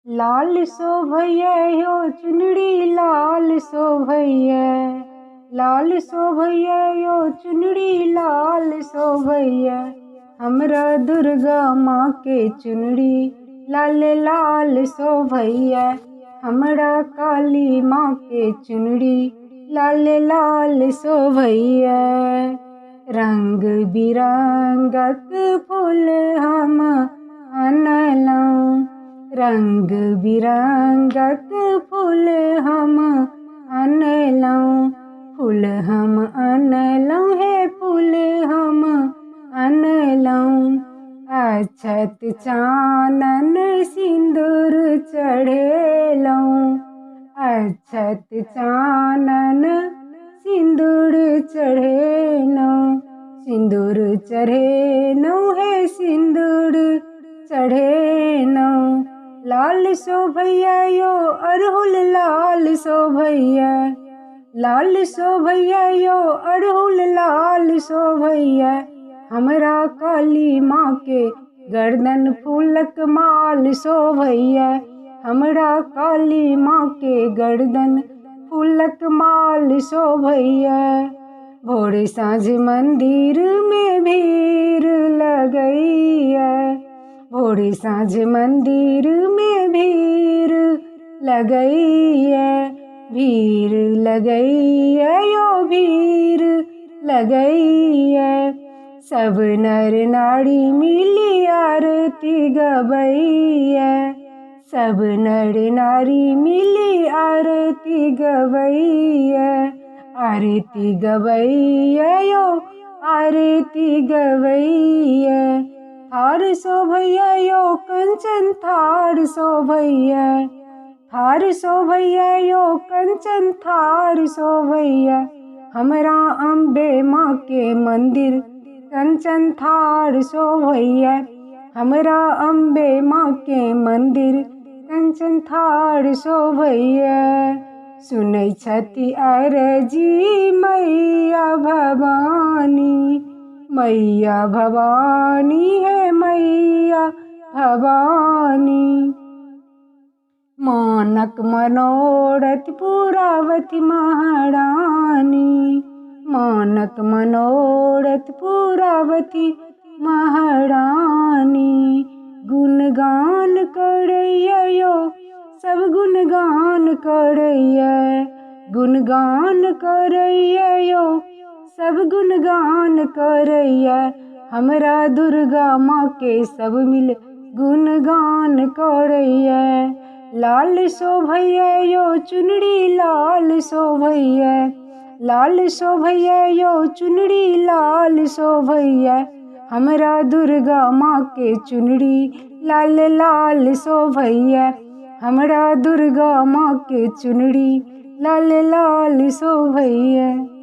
लाल शोभैया यो चुनरी लाल शोभैया, लाल शोभैया यो चुनरी लाल शोभैया। हमरा दुर्गा माँ के चुनरी लाल लाल शोभैया, हमरा काली माँ के चुनरी लाल लाल शोभैया। रंग बिरंगक फूल हम अनलहुँ, रंग बिरंगक फूल हम अनलहुँ, फूल हम अनलहुँ हे फूल हम अनलहुँ। अक्षत चानन सिन्दूर चढ़ेलहुँ, अक्षत चानन सिन्दूर चढ़ेलहुँ, सिन्दूर चढ़ेलहुँ हे सिन्दूर चढ़ेलहुँ। लाल शोभैया यो अड़हुल लाल शोभैया, लाल शोभैया यो अड़हुल लाल शोभैया। हमरा काली माँ के गर्दन फूलक माल शोभैया, हमरा काली माँ के गर्दन फूलक माल शोभैया। भोर साँझ मंदिर में भीड़ लगैया, भोर साँझ मंदिर में भीड़ लगैया, भीड़ लगैया यो भीड़ लगैया। सब नर नारी मिली आरती गवैया, सब नर नारी मिली आरती गवैया, आरती गवैया यो आरती गवैया। थार शोभैया यो कंचन थार शोभैया, थार शोभैया यो कंचन थार शोभैया। हमरा अम्बे माँ के मंदिर कंचन थार शोभैया, हमरा अम्बे माँ के मंदिर कंचन थार शोभैया। सुनै छथि अरजी मैया भवानी, मैया भवानी है मैया भवानी। मानक मनोरथ पुरावती महारानी, मानक मनोरथ पुरावती महारानी। गुणगान करैया यो सब गुणगान करैया, गुणगान करैया यो सब गुणगान करैया। हमरा दुर्गा माँ के सब मिल गुणगान करैया। लाल शोभैया यो चुनरी लाल शोभैया, लाल शोभैया यो चुनरी लाल शोभैया। हमरा दुर्गा माँ के चुनरी लाल लाल शोभैया, हमरा दुर्गा माँ के चुनरी लाल लाल शोभैया।